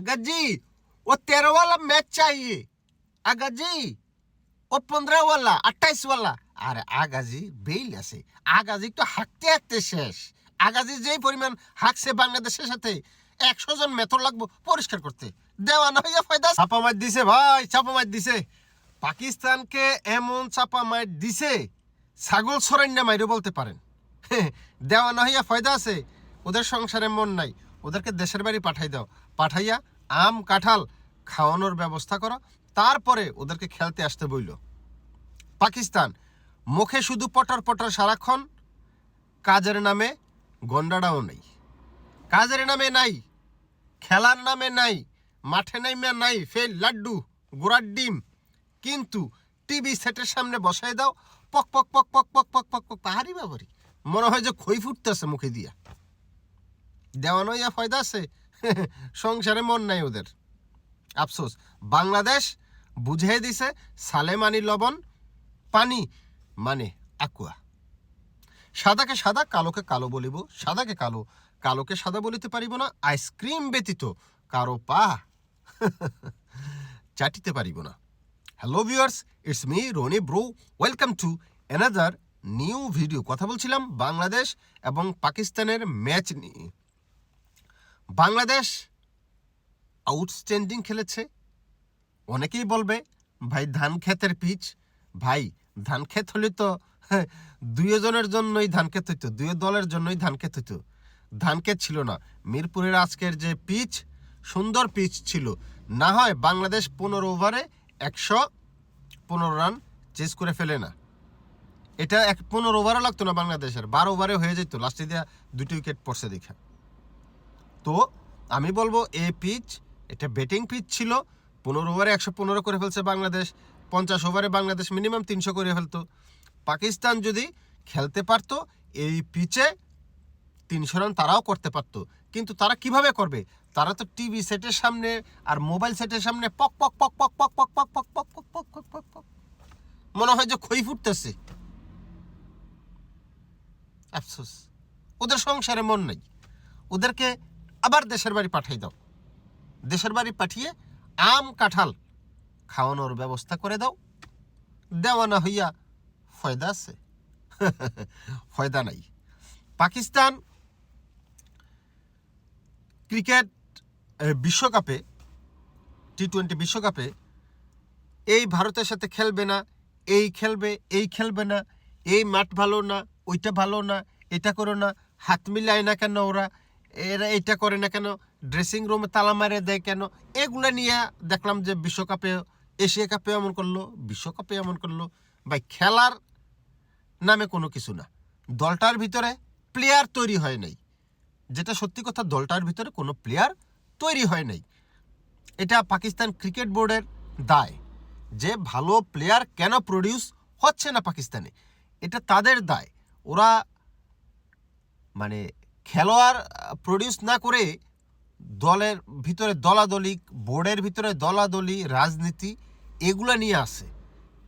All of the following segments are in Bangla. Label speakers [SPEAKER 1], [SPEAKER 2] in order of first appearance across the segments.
[SPEAKER 1] आगा जी वो 13 वाला मैच चाहिए, आगा जी वो 15 वाला 28 वाला। আরে আগাজি বেইল আছে, আগাজি তো হাঁকতে হাঁকতে শেষ। আগাজি যেই পরিমাণ হাঁকছে বাংলাদেশের সাথে 100 জন মেথর লাগবো পরিষ্কার করতে। দেওয়া না হইয়া ফায়দা। চাপা মার দিছে ভাই, চাপা মার দিছে পাকিস্তানকে, এমন চাপা মার দিছে ছাগল সরাইন্না মাইরে বলতে পারেন। দেওয়া না হইয়া ফায়দা আছে, ওদের সংসারে মন নাই, ওদেরকে দেশের বাড়ি পাঠাই দাও, পাঠাইয়া আম কাঁঠাল খাওয়ানোর ব্যবস্থা করো, তারপরে ওদেরকে খেলতে আসতে বইল। পাকিস্তান মুখে শুধু পটর পটর সারাক্ষণ, কাজের নামে গন্ডাটাও নেই, কাজের নামে নাই, খেলার নামে নাই, মাঠে নাইমে নাই, ফেল লাড্ডু গোড়ার ডিম, কিন্তু টিভি সেটের সামনে বসাই দাও, পক পক পক পক পক পক পক পক পাহাড়ি বাবারি, মনে হয় যে খই ফুটতেছে মুখে দিয়া। দেওয়ানো ইয়া ফায়দা আছে, সংসারে মন নাই ওদের। আফসোস বাংলাদেশ বুঝিয়ে দিছে সালে মানি লবণ, পানি মানে আকুয়া। সাদাকে সাদা কালোকে কালো বলিব, সাদাকে কালো কালোকে সাদা বলিতে পারিব না, আইসক্রিম ব্যতীত কারো পা চাটিতে পারিব না। Hello viewers, it's me Roni bro, welcome to another new video. কথা বলছিলাম বাংলাদেশ এবং পাকিস্তানের ম্যাচ নিয়ে। বাংলাদেশ আউটস্ট্যান্ডিং খেলেছে। অনেকেই বলবে ভাই ধান ক্ষেতের পিচ, ভাই ধান ক্ষেত হলে তো দুইজনের জন্যই ধান ক্ষেত হইতো, দুই দলের জন্যই ধান ক্ষেত হইতো, ধান ক্ষেত ছিল না। মিরপুরের আজকের যে পিচ, সুন্দর পিচ ছিল, না হয় বাংলাদেশ 15 ওভারে 115 রান চেস করে ফেলে না। এটা 15 ওভারও লাগতো না বাংলাদেশের, 12 ওভারে হয়ে যেত, লাস্টে দিয়া 2টি উইকেট পড়ছে দেখা। তো আমি বলবো এই পিচ এটা ব্যাটিং পিচ ছিল, 15 ওভারে 115 করে ফেলছে বাংলাদেশ, 50 ওভারে বাংলাদেশ মিনিমাম 300 করে ফেলতো। পাকিস্তান যদি খেলতে পারতো এই পিচে 300 রান তারাও করতে পারতো, কিন্তু তারা কিভাবে করবে? তারা তো টিভি সেটের সামনে আর মোবাইল সেটের সামনে পক পক পক পক পক পক পক পক পক পক পক পক পক পক, মনে হয় যে খই ফুটতেছে। আফসোস ওদের সংসারে মন নেই, ওদেরকে আবার দেশের বাড়ি পাঠাই দাও, দেশের বাড়ি পাঠিয়ে আম কাঁঠাল খাওয়ানোর ব্যবস্থা করে দাও। দেওয়া না হইয়া ফয়দা আছে? ফয়দা নাই। পাকিস্তান ক্রিকেট বিশ্বকাপে, টি-20 বিশ্বকাপে এই ভারতের সাথে খেলবে না, এই খেলবে, এই খেলবে না, এই মাঠ ভালো না, ওইটা ভালো না, এটা করো না, হাত মিলায় না কেন ওরা, এরা এটা করে না কেন, ড্রেসিং রুমে তালা মারে দেয় কেন, এগুলো নিয়ে দেখলাম যে বিশ্বকাপে, এশিয়া কাপে এমন করলো, বিশ্বকাপে এমন করলো। ভাই খেলার নামে কোনো কিছু না, দলটার ভিতরে প্লেয়ার তৈরি হয় নাই, যেটা সত্যি কথা, দলটার ভিতরে কোনো প্লেয়ার তৈরি হয় নাই। এটা পাকিস্তান ক্রিকেট বোর্ডের দায় যে ভালো প্লেয়ার কেন প্রডিউস হচ্ছে না পাকিস্তানে, এটা তাদের দায়। ওরা মানে খেলোয়াড় প্রডিউস না করে দলের ভিতরে দলাদলি, বোর্ডের ভিতরে দলাদলি, রাজনীতি এগুলো নিয়ে আসে।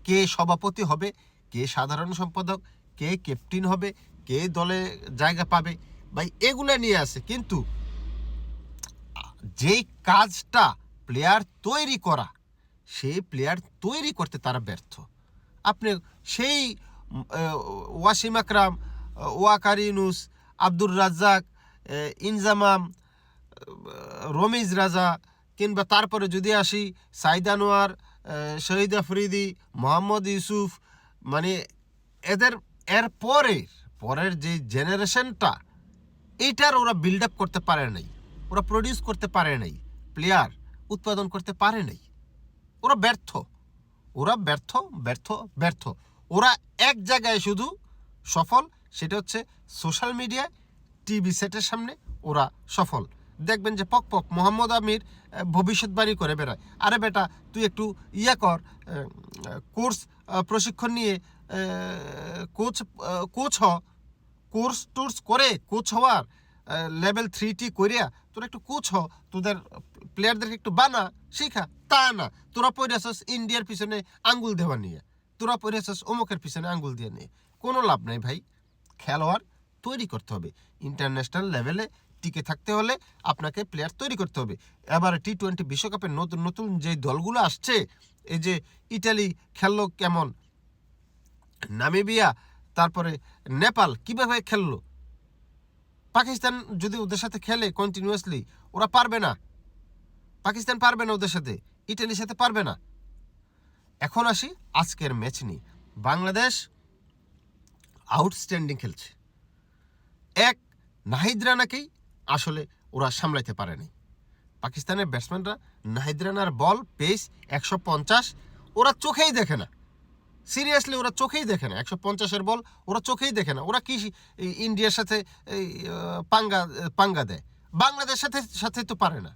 [SPEAKER 1] কে সভাপতি হবে, কে সাধারণ সম্পাদক, কে ক্যাপ্টেন হবে, কে দলে জায়গা পাবে, ভাই এগুলো নিয়ে আসে। কিন্তু যেই কাজটা প্লেয়ার তৈরি করা, সেই প্লেয়ার তৈরি করতে তারা ব্যর্থ। আপনি সেই ওয়াসিম আকরাম, ওয়াকার ইউনুস, আব্দুর রাজ্জাক, ইনজামাম, রমিজ রাজা, কিংবা তারপরে যদি আসি সাইদ আনোয়ার, শহীদ আফ্রিদি, মোহাম্মদ ইউসুফ, মানে এদের এর পরের যে জেনারেশনটা, এইটার ওরা বিল্ড আপ করতে পারে নাই, ওরা প্রডিউস করতে পারে নাই, প্লেয়ার উৎপাদন করতে পারে নাই। ওরা ব্যর্থ, ওরা ব্যর্থ ব্যর্থ ব্যর্থ। ওরা এক জায়গায় শুধু সফল, সেটা হচ্ছে সোশ্যাল মিডিয়ায়, টিভি সেটের সামনে ওরা সফল। দেখবেন যে পক পক মোহাম্মদ আমির ভবিষ্যৎবাণী করে বেড়ায়। আরে বেটা তুই একটু ইয়া কর, কোর্স প্রশিক্ষণ নিয়ে কোচ হ, কোর্স টোর্স করে কোচ হওয়ার লেভেল 3টি করিয়া তোরা একটু কোচ হ, তোদের প্লেয়ারদেরকে একটু বানা, শিখা। তা না, তোরা পড়ে আসস ইন্ডিয়ার পিছনে আঙ্গুল দেওয়া নিয়ে, তোরা পড়ে আসস অমুকের পিছনে আঙ্গুল দিয়ে নিয়ে। কোনো লাভ নাই ভাই, খেলোয়াড় তৈরি করতে হবে, ইন্টারন্যাশনাল লেভেলে টিকে থাকতে হলে আপনাকে প্লেয়ার তৈরি করতে হবে। এবার টি-20 বিশ্বকাপের নতুন নতুন যে দলগুলো আসছে, এই যে ইটালি খেললো কেমন, নামিবিয়া, তারপরে নেপাল কিভাবে খেললো, পাকিস্তান যদি ওদের সাথে খেলে কন্টিনিউয়াসলি, ওরা পারবে না। পাকিস্তান পারবে না ওদের সাথে, ইটালির সাথে পারবে না। এখন আসি আজকের ম্যাচ নিয়ে। বাংলাদেশ আউটস্ট্যান্ডিং খেলছে। এক নাহিদ রানাকেই আসলে ওরা সামলাইতে পারেনি। পাকিস্তানের ব্যাটসম্যানরা নাহিদ রানার বল পেস 150 ওরা চোখেই দেখে না। সিরিয়াসলি ওরা চোখেই দেখে না। 150-এর বল ওরা চোখেই দেখে না। ওরা কি ইন্ডিয়ার সাথে পাঙ্গা দেয়? বাংলাদেশের সাথে তো পারে না।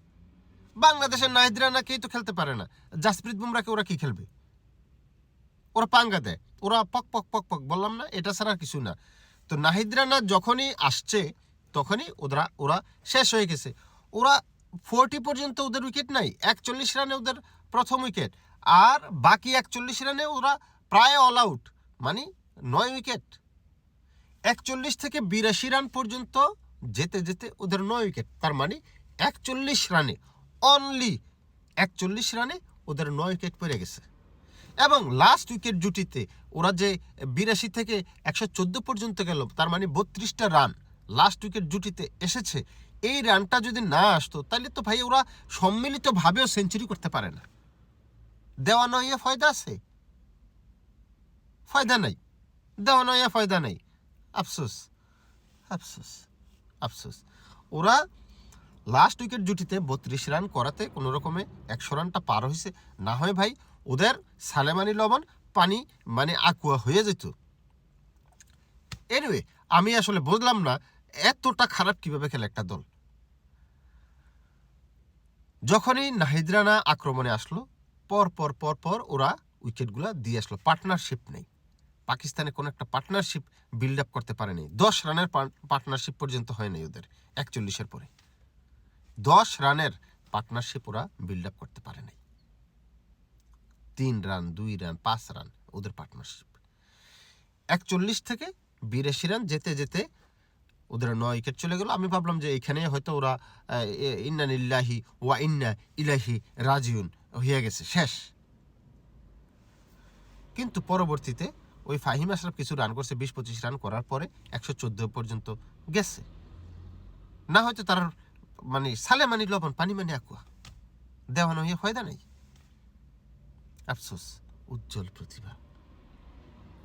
[SPEAKER 1] বাংলাদেশের নাহিদ রানাকেই তো খেলতে পারে না। জাসপ্রীত বুমরাকে ওরা কি খেলবে? ওরা পাঙ্গা দেয়, ওরা পক পক পক পক, বললাম না, এটা ছাড়া কিছু না। তো নাহিদ রানা যখনই আসছে তখনই ওরা শেষ হয়ে গেছে। ওরা 40 পর্যন্ত ওদের উইকেট নাই। 41 রানে ওদের প্রথম উইকেট, আর বাকি 41 রানে ওরা প্রায় অল আউট, মানে 9 উইকেট। 41 থেকে 82 রান পর্যন্ত যেতে যেতে ওদের 9 উইকেট, তার মানে 41 রানে, অনলি 41 রানে ওদের 9 উইকেট পড়ে গেছে। এবং লাস্ট উইকেট জুটিতে ওরা যে 82 থেকে 114 পর্যন্ত গেল, তার মানে 32টা রান লাস্ট উইকেট জুটিতে এসেছে। এই রানটা যদি না আসতো তাহলে তো ভাই ওরা সম্মিলিতভাবেও সেঞ্চুরি করতে পারে না। দেওয়া নয় ফয়দা আছে? ফয়দা নাই। দেওয়া নয় ফয়দা নাই। আফসোস, আফসোস, আফসোস। ওরা লাস্ট উইকেট জুটিতে 32 রান করাতে কোনো রকমে 100 রানটা পার হয়েছে। না হয় ভাই ওদের সালেমানি লবণ পানি মানে আকুয়া হয়ে যেত। এনিওয়ে, আমি আসলে বুঝলাম না এতটা খারাপ কিভাবে খেলে একটা দল। যখনই নাহিদ রানা আক্রমণে আসলো, পর পর পর পর ওরা উইকেটগুলো দিয়ে আসলো। পার্টনারশিপ নেই। পাকিস্তানে কোনো একটা পার্টনারশিপ বিল্ড আপ করতে পারেনি। 10 রানের পার্টনারশিপ পর্যন্ত হয়নি ওদের 41-এর পরে। 10 রানের পার্টনারশিপ ওরা বিল্ড আপ করতে পারে নাই। 3 রান, 2 রান, 5 রান ওদের পার্টনারশিপ। 41 থেকে 82 রান যেতে যেতে ওদের 9 উইকেট চলে গেল। আমি ভাবলাম যে এখানে হয়তো ওরা ইন্না লিল্লাহি ওয়া ইন্না ইলাইহি রাজিউন হয়ে গেছে, শেষ। কিন্তু পরবর্তীতে ওই ফাহিম আশরাফ কিছু রান করছে, 20-25 রান করার পরে 114 পর্যন্ত গেছে। না হয়তো তার মানে সালে মানি লবণ পানি মানে আকুয়া, দেওয়ানো হয়ে ফয়দা নেই। আফসোস, উজ্জ্বল প্রতিভা,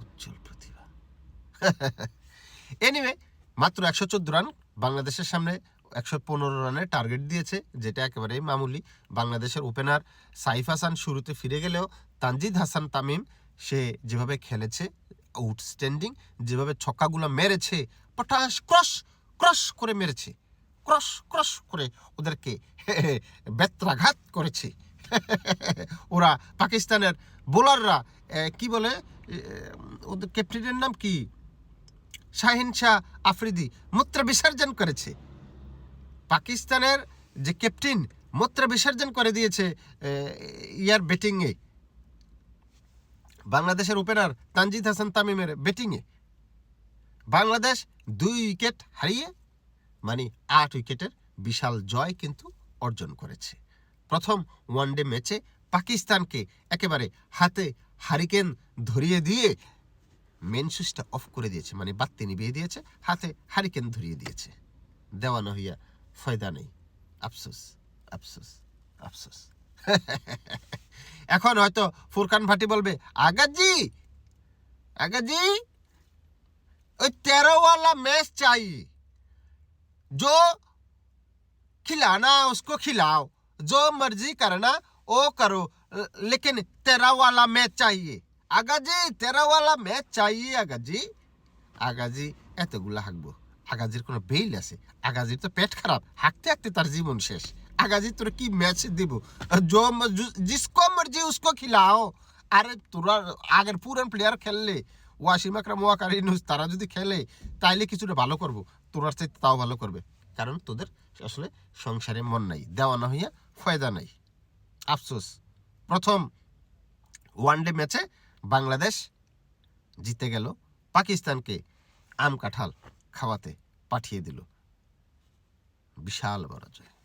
[SPEAKER 1] উজ্জ্বল প্রতিভা। এনিওয়ে, মাত্র 114 রান বাংলাদেশের সামনে 115 রানের টার্গেট দিয়েছে, যেটা একেবারেই মামুলি। বাংলাদেশের ওপেনার সাইফ হাসান শুরুতে ফিরে গেলেও তানজিদ হাসান তামিম সে যেভাবে খেলেছে আউটস্ট্যান্ডিং, যেভাবে ছক্কাগুলো মেরেছে, পটাশ ক্রস ক্রস করে মেরেছে, ক্রস ক্রস করে ওদেরকে বেত্রাঘাত করেছে। ওরা পাকিস্তানের বোলাররা কি বলে, ওদের ক্যাপ্টেনের নাম কি, শাহিন শাহ আফ্রিদি, মূত্র বিসর্জন করেছে। পাকিস্তানের যে ক্যাপ্টেন মূত্র বিসর্জন করে দিয়েছে ইয়ার ব্যাটিংয়ে, বাংলাদেশের ওপেনার তানজিদ হাসান তামিমের ব্যাটিংয়ে। বাংলাদেশ 2 উইকেট হারিয়ে মানে 8 উইকেটের বিশাল জয় কিন্তু অর্জন করেছে। প্রথম ওয়ানডে ম্যাচে পাকিস্তানকে একেবারে হাতে হারিকেন ধরিয়ে দিয়ে মেন সুইচটা অফ করে দিয়েছে, মানে বাতি নিভিয়ে দিয়েছে, হাতে হারিকেন ধরিয়ে দিয়েছে। দেওয়ানো হইয়া ফয়দা নেই। আফসোস, আফসোস, আফসোস। এখন হয়তো ফুরকান ভাটি বলবে, আগাজি আগাজি ওই 13 वाला मैच चाहिए, जो खिलाना उसको खिलाओ, जो मर्जी करना वो करो, लेकिन 13 वाला मैच चाहिए। আগাজি 13 वाला मैच चाहिए। আগাজি আগাজি এতগুলা হাঁকবো? আগাজির কোনো বেইল আছে? আগাজির তো পেট খারাপ, হাঁকতে হাঁকতে তার জীবন শেষ। আগাজি তোর কি ম্যাচ দিব? জিসকো মর্জি উসকো খিলাও। আরে তোরা আগের পুরান প্লেয়ার খেললে, ওয়াসিম আকরাম, ওয়াকার ইউনুস, তারা যদি খেলে তাইলে কিছুটা ভালো করবো, তোরার চাইতে তাও ভালো করবে। কারণ তোদের আসলে সংসারে মন নাই, দেওয়ানা হইয়া ফয়দা নাই। আফসোস, প্রথম ওয়ানডে ম্যাচে বাংলাদেশ জিতে গেল, পাকিস্তানকে আম কাঁঠাল খাওয়াতে পাঠিয়ে দিল। বিশাল বড় জয়।